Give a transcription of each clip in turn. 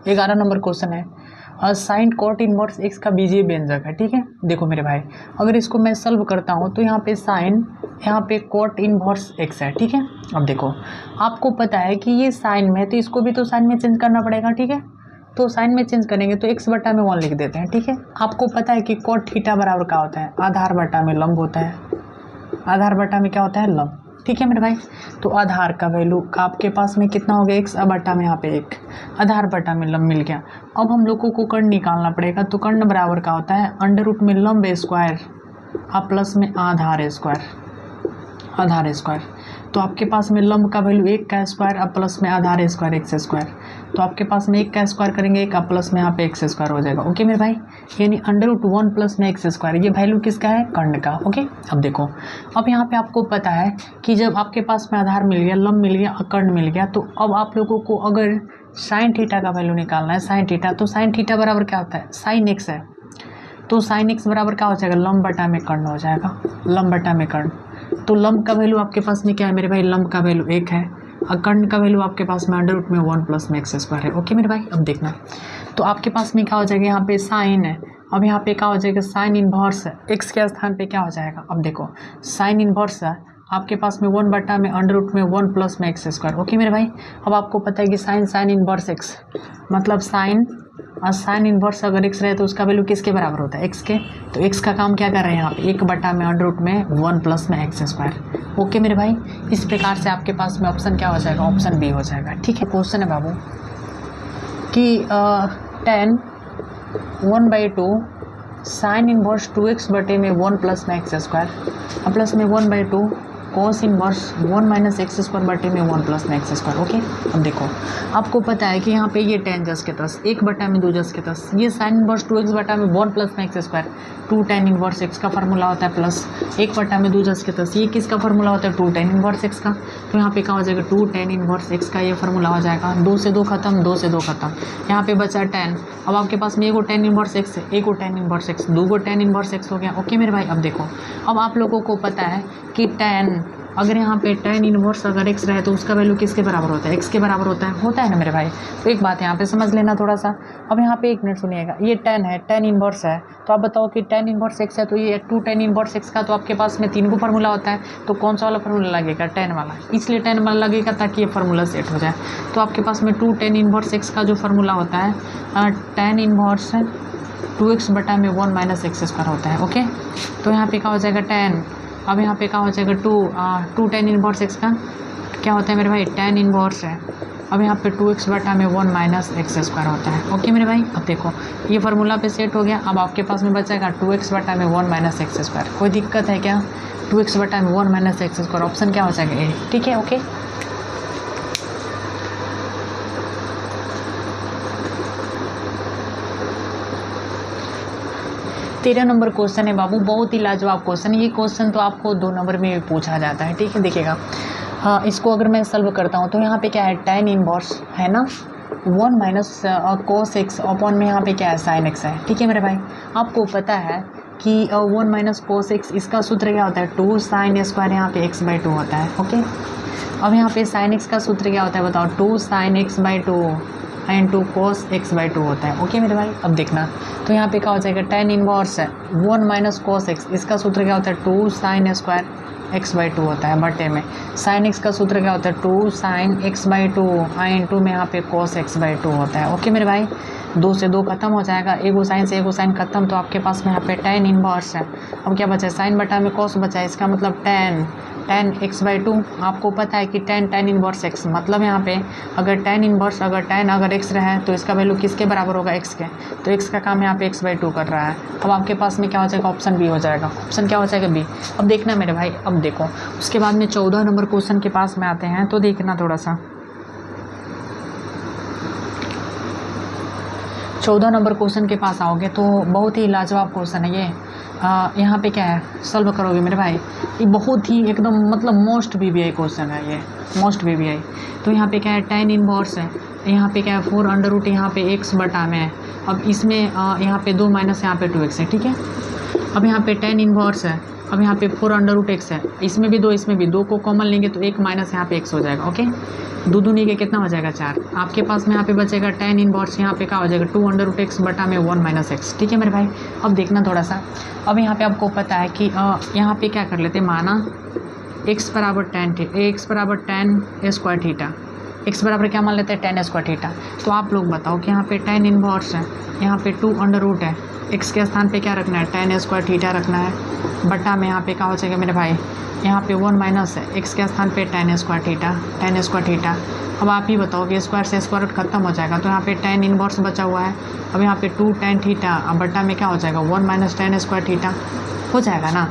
11 number question है, sign cot inverse x का बीजीय व्यंजक है। ठीक है, देखो मेरे भाई, अगर इसको मैं सॉल्व करता हूँ तो यहाँ पे साइन, यहाँ पे कॉट इनवर्स एक्स है। ठीक है, अब देखो आपको पता है कि ये साइन में है तो इसको भी तो साइन में चेंज करना पड़ेगा। ठीक है, तो साइन में चेंज करेंगे तो x बटा में 1 लिख देते हैं। ठीक है, आपको पता है कि कॉट थीटा बराबर क्या होता है, आधार बटा में लंब होता है। आधार बटा में क्या होता है, लंब। ठीक है मेरे भाई, तो आधार का वैल्यू आपके पास में कितना हो गया, x बटा में यहाँ पे 1, आधार बटा में लंब मिल गया। अब हम लोगों को कर्ण निकालना पड़ेगा, तो कर्ण बराबर क्या होता है, अंडर रूट में लंब स्क्वायर अब प्लस में आधार स्क्वायर, आधार स्क्वायर। तो आपके पास में लंब का वैल्यू 1 का स्क्वायर अब प्लस में आधार स्क्वायर एक्स स्क्वायर, तो आपके पास में 1 का स्क्वायर करेंगे 1 अब प्लस में यहाँ पे एक्स स्क्वायर हो जाएगा। ओके मेरे भाई, यानी अंडर रूट 1 प्लस में एक्स स्क्वायर, ये वैल्यू किसका है, कर्ण का। ओके, अब देखो, अब यहाँ पे आपको पता है कि जब आपके पास में आधार मिल गया, लंब मिल गया और कर्ण मिल गया, तो अब आप लोगों को अगर साइन थीटा का वैल्यू निकालना है, साइन थीटा, तो साइन थीटा बराबर क्या होता है, साइन एक्स है, तो साइन एक्स बराबर क्या हो जाएगा, लंब बटा में कर्ण हो जाएगा, लंब बटा में कर्ण। तो लंब का वैल्यू आपके पास में क्या है मेरे भाई, लंब का वैल्यू 1 है और कर्ण का वैल्यू आपके पास में अंडर रूट में 1 प्लस में एक्स स्क्वायर है। ओके मेरे भाई, अब देखना, तो आपके पास में क्या हो जाएगा, यहाँ पे साइन है, अब यहाँ पे क्या हो जाएगा, साइन इनवर्स है, एक्स के स्थान पे क्या हो जाएगा, अब देखो साइन इनवर्स है आपके पास में 1 बटा में अंडर रूट में 1 प्लस में एक्स स्क्वायर। ओके मेरे भाई, अब आपको पता है कि साइन इनवर्स एक्स मतलब साइन, और साइन इनवर्स अगर एक्स रहे तो उसका वैल्यू किसके बराबर होता है, एक्स के। तो एक्स का काम क्या कर रहे हैं यहाँ पे, 1 बटा में अंडर रूट में 1 प्लस में एक्स स्क्वायर। ओके मेरे भाई, इस प्रकार से आपके पास में ऑप्शन क्या हो जाएगा, ऑप्शन बी हो जाएगा। ठीक है, क्वेश्चन है बाबू कि tan 1/2 साइन इनवर्स 2x बटे में 1 प्लस में एक्स स्क्वायर प्लस में 1/2 cos inverse 1 minus x square बटे में 1 प्लस में एक्स स्क्वायर। ओके, अब देखो आपको पता है कि यहाँ पे ये tan जस के तस 1 बटा में 2 जस के तस, ये साइन इनवर्स 2x बटा में 1 प्लस में x square 2 tan inverse x का फार्मूला होता है, प्लस 1 बटा में 2 जस के तस ये किसका फार्मूला होता है, 2 tan इनवर्स x का। तो यहाँ पे क्या हो जाएगा, 2 tan इनवर्स x का ये फार्मूला हो जाएगा, 2 से 2 खत्म, 2 से 2 खत्म, यहाँ पे बचा tan। अब आपके पास में 1 tan इनवर्स x है, 1 tan inverse x, 2 tan inverse x हो गया। ओके मेरे भाई, अब देखो, अब आप लोगों को पता है कि tan, अगर यहाँ पे tan इनवर्स अगर x रहे तो उसका वैल्यू किसके बराबर होता है, x के बराबर होता है ना मेरे भाई। तो एक बात यहाँ पे समझ लेना थोड़ा सा। अब यहाँ पे 1 मिनट सुनिएगा, ये tan है, tan इनवर्स है, तो आप बताओ कि tan इनवर्स x है, तो ये 2 tan इनवर्स x का तो आपके पास में 3 को फार्मूला होता है, तो कौन सा वाला फार्मूला लगेगा, tan वाला, इसलिए tan वाला लगेगा ताकि ये फार्मूला सेट हो जाए। तो आपके पास में 2 tan इनवर्स x का जो फार्मूला होता है, tan इनवर्स 2x बटा में 1 माइनस एक्स स्क्वायर होता है। ओके, तो यहाँ पे क्या हो जाएगा tan, अब यहाँ पे क्या हो जाएगा 2 tan इनवर्स x का क्या होता है मेरे भाई, tan इनवर्स है, अब यहाँ पे 2x बटा में 1 माइनस एक्स स्क्वायर होता है। ओके मेरे भाई, अब देखो ये फार्मूला पे सेट हो गया। अब आपके पास में बचेगा 2x बटा में 1 माइनस एक्स स्क्वायर, कोई दिक्कत है क्या, 2x बटा में 1 माइनस एक्स स्क्वायर, ऑप्शन क्या हो जाएगा ए। ठीक है, ओके, तेरह नंबर क्वेश्चन है बाबू, बहुत ही लाजवाब क्वेश्चन। ये क्वेश्चन तो आपको 2 नंबर में भी पूछा जाता है। ठीक है, देखिएगा, हाँ इसको अगर मैं सॉल्व करता हूँ तो यहाँ पे क्या है, tan इनवर्स है ना 1 माइनस cos x अपॉन में यहाँ पे क्या है, sin x है। ठीक है मेरे भाई, आपको पता है कि 1 माइनस cos x इसका सूत्र क्या होता है, 2 sin स्क्वायर, यहाँ पे x/2 होता है। ओके, अब यहाँ पे sin x का सूत्र क्या होता है बताओ, 2 sin x/2 and 2 cos x/2 होता है। ओके मेरे भाई, अब देखना, तो यहाँ पे क्या हो जाएगा, tan इनवर्स है 1 माइनस cos x, इसका सूत्र क्या होता है, 2 sin स्क्वायर x/2 होता है बटे में sin x का सूत्र क्या होता है, 2 sin x/2 एंड 2 में यहाँ पे cos x/2 होता है। ओके मेरे भाई, 2 से 2 खत्म हो जाएगा, एगो साइन से एगो साइन खत्म, तो आपके पास में यहाँ पे tan इनवर्स है। अब क्या बचा है, साइन बटा में cos बचा है, इसका मतलब tan x/2। आपको पता है कि tan इनवर्स x मतलब यहाँ पे अगर tan इनवर्स अगर x रहे तो इसका वैल्यू किसके बराबर होगा, x के, तो x का काम यहाँ पे x/2 कर रहा है। अब आपके पास में क्या हो जाएगा, ऑप्शन बी हो जाएगा। ऑप्शन क्या हो जाएगा, बी। अब देखना मेरे भाई, अब देखो उसके बाद में 14 नंबर क्वेश्चन के पास में आते हैं, तो देखना थोड़ा सा 14 नंबर क्वेश्चन के पास आओगे तो बहुत ही लाजवाब क्वेश्चन है ये। यहाँ पे क्या है, सॉल्व करोगे मेरे भाई, ये बहुत ही एकदम मतलब मोस्ट वीवीआई क्वेश्चन है ये, मोस्ट वीवीआई। तो यहाँ पे क्या है, tan इनवर्स है, यहाँ पे क्या है 4 अंडर रूट यहाँ पे x बटा में है। अब इसमें यहाँ पे 2 माइनस यहाँ पे 2x है। ठीक है, अब यहाँ पे tan इनवर्स है, अब यहाँ पे 4 अंडर रूट एक्स है, इसमें भी 2 इसमें भी 2 को कॉमन लेंगे तो 1 माइनस यहाँ पे x हो जाएगा। ओके, 2 दूनी के कितना हो जाएगा 4। आपके पास में यहाँ पे बचेगा tan इनवर्स यहाँ पे क्या हो जाएगा 2 अंडर रूट एक्स बटा में 1 माइनस एक्स। ठीक है मेरे भाई, अब देखना थोड़ा सा। अब यहाँ पे आपको पता है कि यहाँ पे क्या कर लेते हैं, माना x बराबर tan स्क्वायर थीटा, x बराबर क्या मान लेते हैं tan स्क्वायर थीटा। तो आप लोग बताओ कि यहाँ पे tan इनवर्स है, यहाँ पे 2 अंडर रूट है, x के स्थान पे क्या रखना है tan स्क्वायर थीटा रखना है, बटा में यहाँ पे क्या हो जाएगा मेरे भाई, यहाँ पे 1 माइनस है x के स्थान पे tan स्क्वायर थीटा। अब आप ही बताओ कि स्क्वायर से स्क्वायर रूट खत्म हो जाएगा तो यहाँ पे tan इनवर्स बचा हुआ है। अब यहाँ पे 2 tan थीटा, अब बटा में क्या हो जाएगा 1 माइनस tan स्क्वायर थीटा हो जाएगा ना।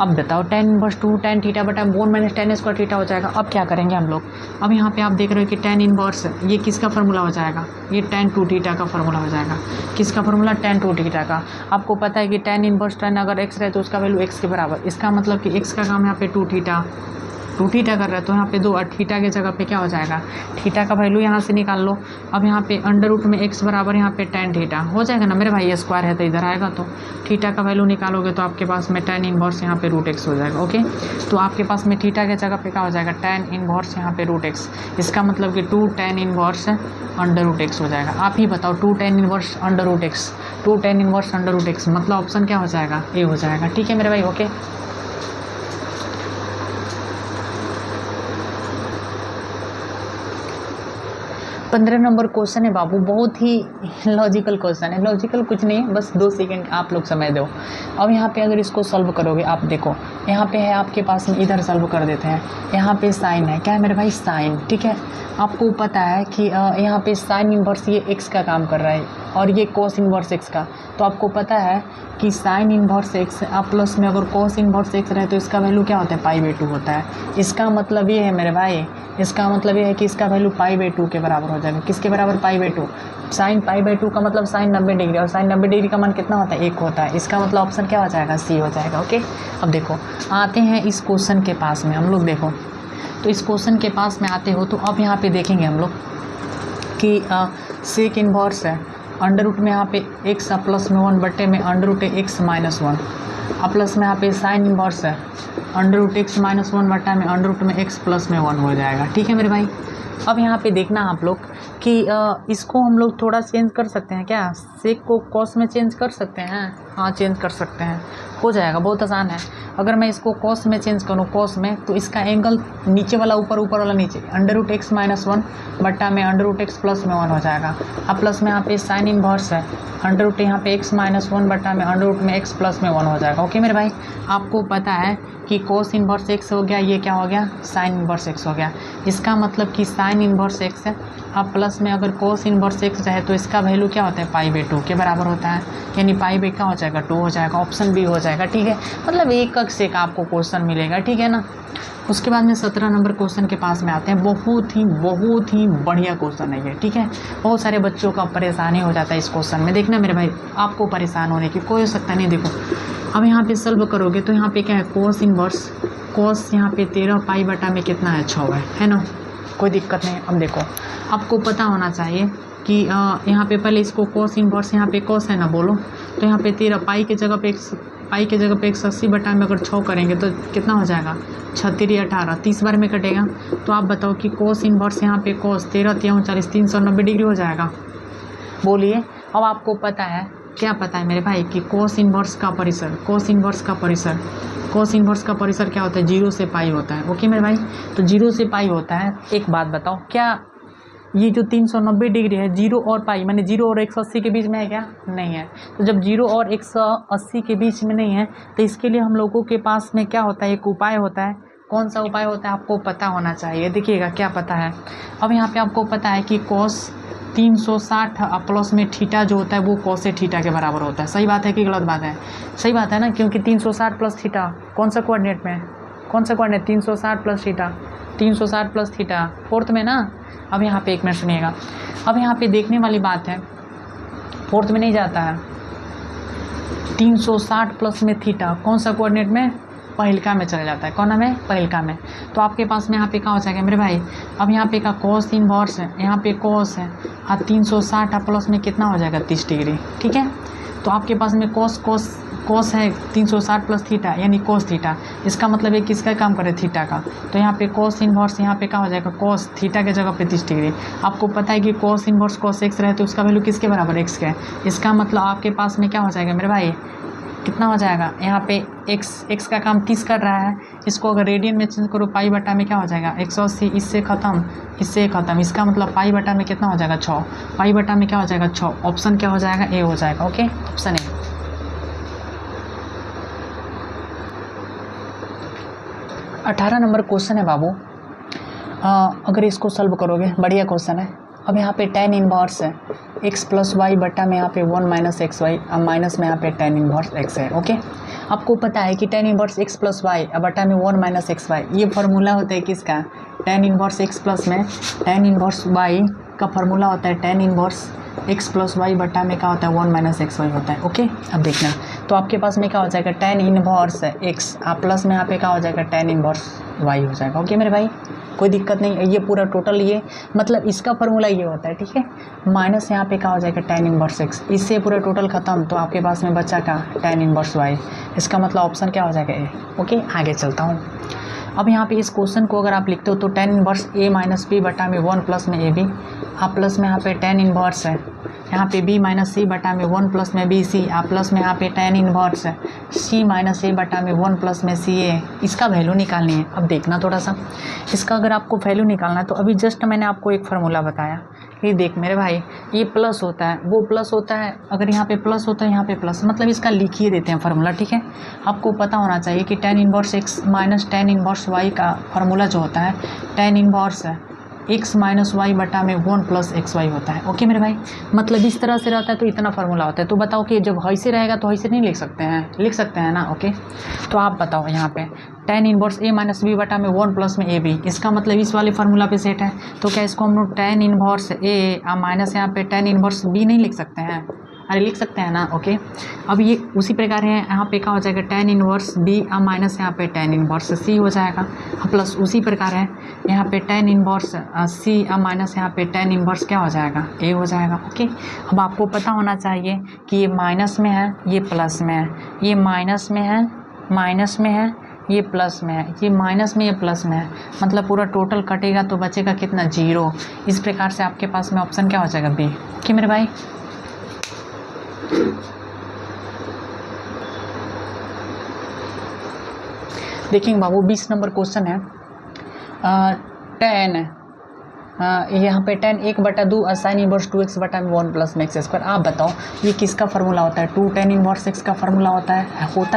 अब बताओ tan इनवर्स 2 tan थीटा बटा 1 माइनस tan स्क्वायर थीटा हो जाएगा। अब क्या करेंगे हम लोग, अब यहाँ पे आप देख रहे हो कि tan इनवर्स ये किसका फार्मूला हो जाएगा, ये tan 2 थीटा का फार्मूला हो जाएगा। किसका फार्मूला, tan 2 थीटा का। आपको पता है कि tan इनवर्स tan अगर x रहे तो उसका वैल्यू x के बराबर, इसका मतलब कि x का काम यहाँ पे 2 थीटा कर रहा है तो यहाँ पे 2 और थीटा के जगह पे क्या हो जाएगा, थीटा का वैल्यू यहाँ से निकाल लो। अब यहाँ पे अंडर रूट में x बराबर यहाँ पे tan थीटा हो जाएगा ना मेरे भाई, ये स्क्वायर है तो इधर आएगा तो थीटा का वैल्यू निकालोगे तो आपके पास में tan इनवर्स यहाँ पे रूट x हो जाएगा। ओके, तो आपके पास में थीटा के जगह पे क्या हो जाएगा tan इनवर्स यहाँ पे रूट x, इसका मतलब कि 2 tan inverse under root x हो जाएगा। आप ही बताओ 2 tan inverse under root x, 2 tan inverse under root x मतलब ऑप्शन क्या हो जाएगा, ए हो जाएगा। ठीक है मेरे भाई, ओके। 15 नंबर क्वेश्चन है बाबू, बहुत ही लॉजिकल क्वेश्चन है। लॉजिकल कुछ नहीं है, बस 2 सेकंड आप लोग समय दो। अब यहाँ पे अगर इसको सॉल्व करोगे, आप देखो यहाँ पे है आपके पास में, इधर सॉल्व कर देते हैं। यहाँ पे साइन है, क्या है मेरे भाई, साइन। ठीक है, आपको पता है कि यहाँ पे साइन इन्वर्स ये x का काम कर रहा है और ये कोस इन्वर्स x का। तो आपको पता है कि साइन इन्वर्स x आप प्लस में अगर कोस इन्वर्स x रहे तो इसका वैल्यू क्या होता है, π/2 होता है। इसका मतलब ये है मेरे भाई, इसका मतलब ये है कि इसका वैल्यू π/2 के बराबर हो जाएगा। किसके बराबर, π/2। साइन π/2 का मतलब साइन 90 डिग्री, और साइन 90 डिग्री का मान कितना होता है, 1 होता है। इसका मतलब ऑप्शन क्या हो जाएगा, सी हो जाएगा। ओके, अब देखो आते हैं इस क्वेश्चन के पास में हम लोग। देखो तो इस क्वेश्चन के पास में आते हो तो अब यहाँ पे देखेंगे हम लोग कि सेक इन्वर्स है, अंडर रूट में यहाँ पे x प्लस में 1 बट्टे में अंडर रूट x माइनस 1, अब प्लस में यहाँ पे साइन इन्वर्स है, अंडर रूट x माइनस 1 बट्टा में अंडर रूट में x प्लस में 1 हो जाएगा। ठीक है मेरे भाई, अब यहाँ पे देखना आप लोग कि इसको हम लोग थोड़ा चेंज कर सकते हैं क्या, सेक को कॉस में चेंज कर सकते हैं। हाँ चेंज कर सकते हैं, हो जाएगा, बहुत आसान है। अगर मैं इसको कॉस में चेंज करूँ, कॉस में, तो इसका एंगल नीचे वाला ऊपर, ऊपर वाला नीचे, अंडर रूट x माइनस 1 बट्टा में अंडर रूट x प्लस में 1 हो जाएगा। अब प्लस में यहाँ पे साइन इन्वर्स है, अंडर रूट यहाँ पे x माइनस 1 बट्टा में अंडर रूट में x प्लस में 1 हो जाएगा। ओके मेरे भाई, आपको पता है कि कोस इन्वर्स x हो गया, ये क्या हो गया, साइन इन्वर्स x हो गया। इसका मतलब कि साइन इन्वर्स x है, अब प्लस में अगर कोस इन्वर्स x रहे तो इसका वैल्यू क्या होता है, π/2 के बराबर होता है, यानी पाई क्या हो जाएगा, 2 हो जाएगा। ऑप्शन बी हो जाएगा। ठीक है, मतलब एक से का आपको क्वेश्चन मिलेगा। ठीक है ना। उसके बाद में 17 नंबर क्वेश्चन के पास में आते हैं। बहुत ही बढ़िया क्वेश्चन है ये। ठीक है, बहुत सारे बच्चों का परेशानी हो जाता है इस क्वेश्चन में। देखना मेरे भाई, आपको परेशान होने की कोई आवश्यकता नहीं। देखो अब यहाँ पे सॉल्व करोगे तो यहाँ पे क्या है, कोस इन्वर्स, कोस यहाँ पे 13 पाई बटा में कितना है, 6 है ना, कोई दिक्कत नहीं। अब देखो आपको पता होना चाहिए कि यहाँ पे पहले इसको कोस इन्वर्स, यहाँ पे कोस है ना, बोलो तो यहाँ पे 13 पाई के जगह पे 180 बटा में अगर 6 करेंगे तो कितना हो जाएगा, 36 18, 30 बार में कटेगा। तो आप बताओ कि कोस इन्वर्स यहाँ पे कोस 13 3 40 390 डिग्री हो जाएगा। बोलिए अब आपको पता है, क्या पता है मेरे भाई कि कोस इन्वर्स का परिसर, कोस इन्वर्स का परिसर क्या होता है, 0 से पाई होता है। ओके मेरे भाई, तो 0 से पाई होता है। एक बात बताओ, क्या ये जो 390 डिग्री है 0 और पाई, माने 0 और 180 के बीच में है क्या, नहीं है। तो जब 0 और 180 के बीच में नहीं है तो इसके लिए हम लोगों के पास में क्या होता है, एक उपाय होता है। कौन सा उपाय होता है, आपको पता होना चाहिए। देखिएगा क्या पता है। अब यहाँ पे आपको पता है कि कॉस 360 प्लस में थीटा जो होता है वो कॉस थीटा के बराबर होता है। सही बात है कि गलत बात है, सही बात है ना, क्योंकि 360 प्लस थीटा कौन सा कोऑर्डिनेट में, कौन सा coordinate, 360 plus theta, 360 plus theta fourth में ना। अब यहाँ पे एक मिनट सुनिएगा, अब यहाँ पे देखने वाली बात है, फोर्थ में नहीं जाता है, 360 प्लस में थीटा कौन सा कोऑर्डिनेट में, पहिलका में चला जाता है। कौन में, पहिलका में। तो आपके पास में यहाँ पे क्या हो जाएगा मेरे भाई, अब यहाँ पे का कॉस इन्वर्स है, यहाँ पे कॉस है, और 360 प्लस में कितना हो जाएगा, 30 डिग्री। ठीक है, तो आपके पास में कॉस कोस है 360 प्लस थीटा यानी कोस थीटा, इसका मतलब ये किसका काम करे, थीटा का। तो यहाँ पे कोस इनवर्स यहाँ पे क्या हो जाएगा, कोस थीटा के जगह पे 30 डिग्री। आपको पता है कि कोस इनवर्स कोस एक्स रहे तो उसका वैल्यू किसके बराबर, एक्स का है। इसका मतलब आपके पास में क्या हो जाएगा मेरे भाई, कितना हो जाएगा, यहाँ पे एक्स का काम 30 कर रहा है, इसको अगर रेडियन में चेंज करो पाई बटा में क्या हो जाएगा 180, इससे ख़त्म, इसका मतलब पाई बटा में कितना हो जाएगा 6, पाई बटा में क्या हो जाएगा 6। ऑप्शन क्या हो जाएगा, ए हो जाएगा। Okay, option A. 18 number question है बाबू। अगर इसको सॉल्व करोगे, बढ़िया क्वेश्चन है। अब यहाँ पे tan इनवर्स है x प्लस वाई बटा में यहाँ पे 1 माइनस एक्स वाई, अब माइनस में यहाँ पे tan इनवर्स x है। ओके, आपको पता है कि tan inverse x plus Y बटा में 1 माइनस एक्स वाई, ये फार्मूला होता है किसका, tan इनवर्स x प्लस में tan इनवर्स y का फार्मूला होता है tan inverse x plus Y बटा में क्या होता है 1 माइनस एक्स वाई होता है। ओके, अब देखना, तो आपके पास में क्या हो जाएगा tan इनवर्स x प्लस में यहाँ पे क्या हो जाएगा tan इनवर्स y हो जाएगा। ओके मेरे भाई, कोई दिक्कत नहीं, ये पूरा टोटल ये मतलब इसका फार्मूला ये होता है, ठीक है। माइनस यहाँ पे क्या हो जाएगा tan इनवर्स x, इससे पूरा टोटल खत्म, तो आपके पास में बचा का tan इनवर्स y, इसका मतलब ऑप्शन क्या हो जाएगा ए। ओके, आगे चलता हूँ। अब यहाँ पे इस क्वेश्चन को अगर आप लिखते हो तो tan inverse a minus B बटा में 1 प्लस में ए बी, आप प्लस में यहाँ पे tan इनवर्स है यहाँ पे b माइनस सी बटा में 1 प्लस में बी सी, आप प्लस में यहाँ पे tan इनवर्स है c माइनस ए बटा में 1 प्लस में सी ए, इसका वैल्यू निकालनी है। अब देखना थोड़ा सा, इसका अगर आपको वैल्यू निकालना है तो अभी जस्ट मैंने आपको एक फार्मूला बताया, ये देख मेरे भाई, ये प्लस होता है, वो प्लस होता है, अगर यहाँ पे प्लस होता है यहाँ पे प्लस, मतलब इसका लिख ही देते हैं फार्मूला, ठीक है। आपको पता होना चाहिए कि tan inverse x minus tan inverse y का फार्मूला जो होता है tan inverse x minus Y बटा में 1 प्लस एक्स वाई होता है। ओके मेरे भाई, मतलब इस तरह से रहता है तो इतना फार्मूला होता है। तो बताओ कि जब ऐसे रहेगा तो ऐसे नहीं लिख सकते हैं ना। ओके, तो आप बताओ यहाँ पे tan inverse a minus B बटा में 1 प्लस में ए बी, इसका मतलब इस वाले फार्मूला पे सेट है, तो क्या इसको हम लोग tan इनवर्स a माइनस यहाँ पे tan इनवर्स b नहीं लिख सकते हैं, अरे लिख सकते हैं ना। ओके, अब ये उसी प्रकार है, यहाँ पे क्या हो जाएगा tan इनवर्स b माइनस यहाँ पे tan इनवर्स c हो जाएगा, प्लस उसी प्रकार है यहाँ पे tan इनवर्स c माइनस यहाँ पे tan इनवर्स क्या हो जाएगा a हो जाएगा। ओके, अब आपको पता होना चाहिए कि ये माइनस में है, ये प्लस में है, ये माइनस में है, माइनस में है, ये प्लस में है, ये माइनस में, ये प्लस में है, मतलब पूरा टोटल कटेगा तो बचेगा कितना 0। इस प्रकार से आपके पास में ऑप्शन क्या हो जाएगा बी। ओके मेरे भाई, देखेंगे बाबू 20 नंबर क्वेश्चन है। tan यहाँ पे tan 1/2 साइन इनवर्स 2x बटा में 1 प्लस में एक्स स्क्वायर। आप बताओ ये किसका फार्मूला होता है, 2 tan इनवर्स x का फार्मूला होता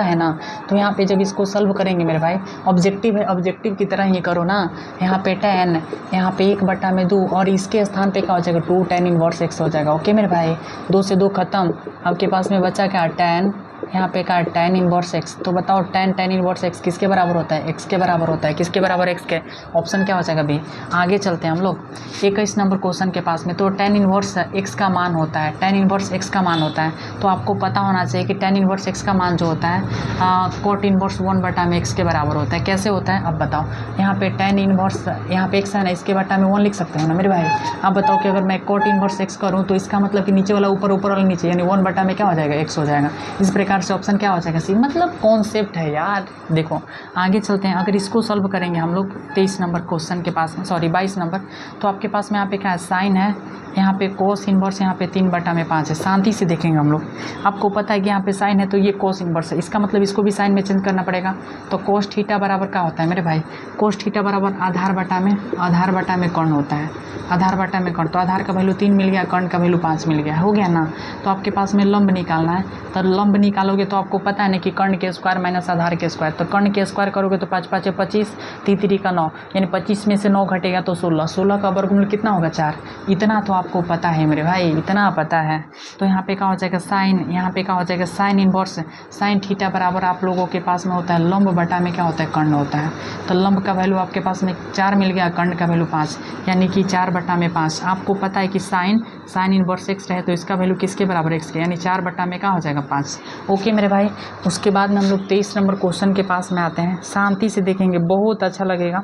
है ना। तो यहाँ पे जब इसको सॉल्व करेंगे मेरे भाई, ऑब्जेक्टिव है, ऑब्जेक्टिव की तरह ही करो ना। यहाँ पे tan यहाँ पे 1/2 और इसके स्थान पे क्या हो जाएगा 2 tan इनवर्स x हो जाएगा। ओके मेरे भाई, 2 से 2 खत्म, आपके पास में बचा क्या tan, यहाँ पे क्या tan इनवर्स x। तो बताओ tan इनवर्स x किसके बराबर होता है, x के बराबर होता है, किसके बराबर x के, ऑप्शन क्या हो जाएगा बी। आगे चलते हैं हम लोग 21 नंबर क्वेश्चन के पास में। तो tan इनवर्स x का मान होता है, tan इनवर्स x का मान होता है, तो आपको पता होना चाहिए कि tan इनवर्स x का मान जो होता है cot इनवर्स 1 बटा में x के बराबर होता है। कैसे होता है अब बताओ, यहाँ पे tan इनवर्स यहाँ पे x है ना, इसके बटा में 1 लिख सकते हो ना मेरे भाई। आप बताओ कि अगर मैं cot इनवर्स x करूँ तो इसका मतलब कि नीचे वाला ऊपर, ऊपर वाला नीचे, यानी 1 बटा में क्या हो जाएगा x हो जाएगा। इस प्रकार से ऑप्शन क्या हो जाएगा सी, मतलब कॉन्सेप्ट है यार। देखो आगे चलते हैं, अगर इसको सॉल्व करेंगे हम लोग 23 नंबर क्वेश्चन के पास में, सॉरी 22 नंबर, तो आपके पास में यहाँ पे क्या है साइन है, यहाँ पे कोस इनवर्स यहाँ पे 3 बटा में 5 है। शांति से देखेंगे हम लोग, आपको पता है कि यहाँ पे साइन है तो ये कोस इनवर्स है, इसका मतलब इसको भी साइन में चेंज करना पड़ेगा। तो कोस थीटा बराबर क्या होता है मेरे भाई, कोस थीटा बराबर आधार बटा में कर्ण होता है, आधार बटा में कर्ण। तो आधार का वैल्यू 3 मिल गया, कर्ण का वैल्यू 5 मिल गया, हो गया ना। तो आपके पास में लंब निकालना है, तो लंब निकालोगे तो आपको पता है ना कि कर्ण के स्क्वायर माइनस आधार के स्क्वायर, तो कर्ण के स्क्वायर करोगे तो 5 5 25, 3 का 9, यानी 25 में से 9 घटेगा तो 16, 16 का वर्गमूल कितना होगा 4। इतना तो आपको पता है मेरे भाई, इतना पता है। तो यहाँ पे क्या हो जाएगा साइन, यहाँ पे क्या हो जाएगा साइन इनवर्स साइन थीटा बराबर आप लोगों के पास में होता है लंब बटा में क्या होता है कर्ण होता है। तो लंब का वैल्यू आपके पास में 4 मिल गया, कर्ण का वैल्यू 5, यानी कि 4 बटा में 5। आपको पता है कि साइन इनवर्स x रहे तो इसका वैल्यू किसके बराबर x के, यानी 4 बटा में क्या हो जाएगा 5। ओके मेरे भाई, उसके बाद में हम लोग 23 नंबर क्वेश्चन के पास में आते हैं, शांति से देखेंगे बहुत अच्छा लगेगा।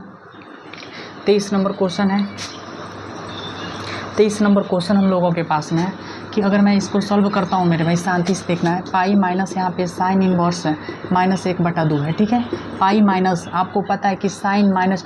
23 नंबर क्वेश्चन है, 23 नंबर क्वेश्चन हम लोगों के पास में है कि अगर मैं इसको सॉल्व करता हूँ मेरे भाई, शांति से देखना है, पाई माइनस यहाँ पे साइन इनवर्स है -1/2 है, ठीक है। पाई माइनस, आपको पता है कि साइन माइनस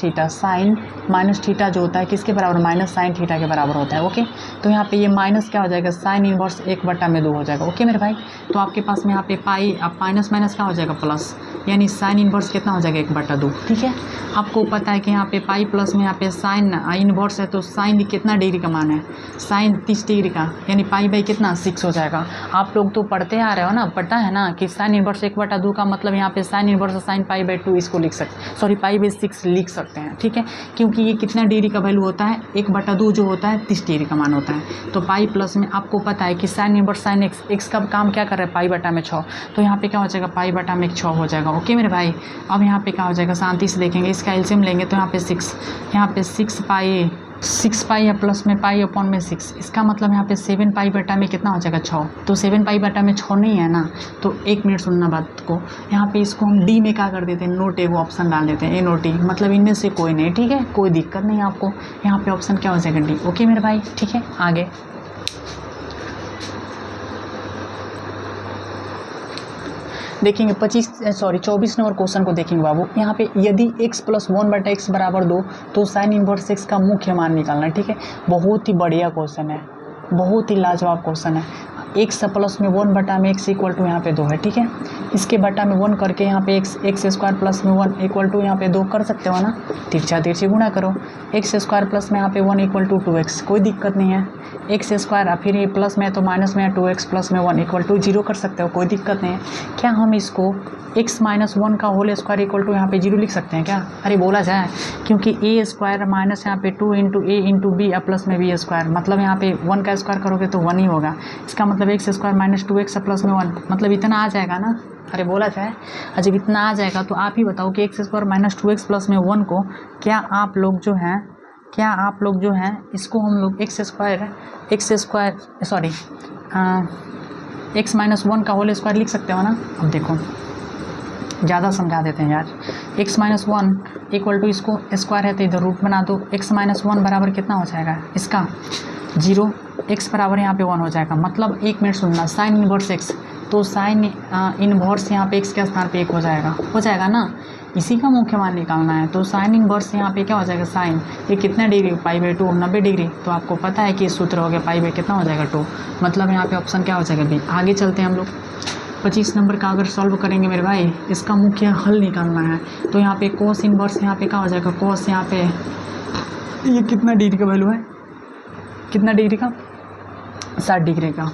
थीटा जो होता है किसके बराबर, माइनस साइन थीटा के बराबर होता है, ओके। तो यहाँ पे ये माइनस क्या हो जाएगा, साइन इनवर्स 1/2 हो जाएगा, ओके मेरे भाई। तो आपके पास में यहाँ पे पाई, अब माइनस माइनस क्या हो जाएगा, प्लस, यानी साइन इनवर्स कितना हो जाएगा, 1/2, ठीक है। आपको पता है कि यहाँ पे पाई प्लस में यहाँ पे साइन इनवर्स है, तो साइन कितना डिग्री का मान है, साइन 30 डिग्री का, यानी पाई बाई कितना 6 हो जाएगा। आप लोग तो पढ़ते आ रहे हो ना, पता है ना कि साइन इनवर्स 1/2 का मतलब यहाँ पे sine inverse sine pi by 2 इसको लिख सकते, सॉरी पाई बाई 6 लिख सकते हैं, ठीक है। क्योंकि ये कितना डिग्री का वैल्यू होता है, 1/2 जो होता है 30 डिग्री का मान होता है। तो पाई प्लस में आपको पता है कि साइन इनवर्स साइन एक्स का काम क्या कर रहा है, पाई बटा में 6, तो यहाँ पे क्या हो जाएगा, पाई बटा में 6 हो जाएगा, ओके मेरे भाई। अब यहाँ पे क्या हो जाएगा, शांति से देखेंगे, इसका एलसीएम लेंगे तो यहाँ पे 6, यहाँ पे 6 पाई या प्लस में पाई अपॉन में 6, इसका मतलब यहाँ पे 7 पाई बटा में कितना हो जाएगा, 6। तो 7 पाई बटा में 6 नहीं है ना, तो 1 मिनट सुनना बात को, यहाँ पे इसको हम डी में क्या कर देते हैं, नोट एगो ऑप्शन डाल देते हैं, ए नोट डी, मतलब इनमें से कोई नहीं, ठीक है, कोई दिक्कत नहीं आपको। यहाँ पे ऑप्शन क्या हो जाएगा, डी, ओके मेरे भाई, ठीक है। आगे देखेंगे 24 नंबर क्वेश्चन को देखेंगे बाबू। यहाँ पे यदि x + 1/x = 2 तो साइन इनवर्स x का मुख्य मान निकालना है, ठीक है। बहुत ही बढ़िया क्वेश्चन है, बहुत ही लाजवाब क्वेश्चन है। x प्लस में 1/x = यहाँ पे 2 है, ठीक है। इसके बटा में 1 करके यहाँ पे x² प्लस में 1 = यहाँ पे 2 कर सकते हो ना, तिरछी गुणा करो, x² प्लस में यहाँ पे 1 = 2x, कोई दिक्कत नहीं है। x², फिर ये प्लस में है तो माइनस में है, 2x प्लस में 1 = 0 कर सकते हो, कोई दिक्कत नहीं है। क्या हम इसको x - 1 का होल स्क्वायर = यहाँ पे 0 लिख सकते हैं क्या, अरे बोला जाए, क्योंकि a² माइनस यहाँ पे 2 × a × b प्लस में b², मतलब यहाँ पे 1 का स्क्वायर करोगे तो 1 ही होगा, इसका मतलब x² - 2x प्लस में 1, मतलब इतना आ जाएगा ना, अरे बोला जाए, जब इतना आ जाएगा तो आप ही बताओ कि x² - 2x प्लस में 1 को क्या आप लोग जो हैं इसको हम लोग x - 1 का होल स्क्वायर लिख सकते हो ना। अब देखो ज़्यादा समझा देते हैं यार, x - 1 = इसको स्क्वायर है तो इधर रूट बना दो, x - 1 बराबर कितना हो जाएगा, इसका 0, x बराबर यहाँ पे 1 हो जाएगा, मतलब 1 मिनट सुनना, साइन इनवर्स x, तो साइन इनवर्स यहाँ पे x के स्थान पे 1 हो जाएगा ना, इसी का मुख्य मान निकालना है। तो साइन इनवर्स यहाँ पे क्या हो जाएगा, साइन ये कितना डिग्री, π/2 90 डिग्री, तो आपको पता है कि ये सूत्र हो गया π/, कितना हो जाएगा 2, मतलब यहाँ पे ऑप्शन क्या हो जाएगा, बी। आगे चलते हैं हम लोग, 25 नंबर का अगर सॉल्व करेंगे मेरे भाई, इसका मुख्य हल निकालना है, तो यहाँ पे कोस इनवर्स यहाँ पे क्या हो जाएगा, कोस यहाँ पे ये कितना डिग्री का वैल्यू है, कितना डिग्री का, 60 डिग्री का,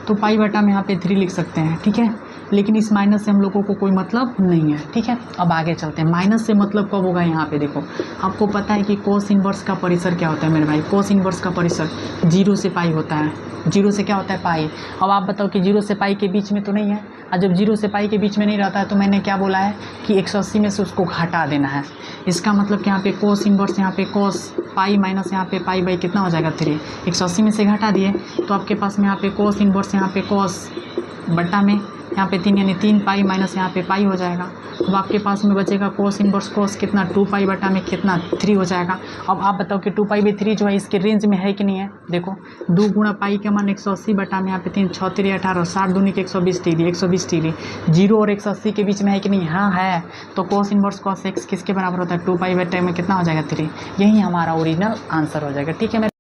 तो पाई बटा में यहाँ पे 3 लिख सकते हैं, ठीक है। लेकिन इस माइनस से हम लोगों को कोई मतलब नहीं है, ठीक है। अब आगे चलते हैं, माइनस से मतलब कब होगा, यहाँ पे देखो आपको पता है कि कोस इनवर्स का परिसर क्या होता है मेरे भाई, कोस इनवर्स का परिसर 0 से पाई होता है, 0 से क्या होता है, पाई। अब आप बताओ कि 0 से पाई के बीच में तो नहीं है, और जब 0 से पाई के बीच में नहीं रहता है तो मैंने क्या बोला है कि 180 में से उसको घटा देना है। इसका मतलब कि यहाँ पे कोस इनवर्स, यहाँ पे कोस पाई माइनस यहाँ पे पाई/, कितना हो जाएगा 3, 180 में से घटा दिए तो आपके पास में यहाँ पे कोस इनवर्स, यहाँ पे कोस बटा में यहाँ पे 3, यानी 3 पाई माइनस यहाँ पे पाई हो जाएगा। अब आपके पास में बचेगा कोस इनवर्स कोस कितना, 2 पाई बटा में कितना 3 हो जाएगा। अब आप बताओ कि 2 पाई/3 जो है इसके रेंज में है कि नहीं है, देखो 2 गुणा पाई का मान 180 बटा में यहाँ पे 3, 6 3 18, 60 दूनी के 120 डिग्री, 120 डिग्री 0 और 180 के बीच में है कि नहीं, हाँ है। तो कोस इनवर्स कोस x किसके बराबर होता है, 2 पाई बटा में कितना हो जाएगा 3, यही हमारा ओरिजिनल आंसर हो जाएगा, ठीक है।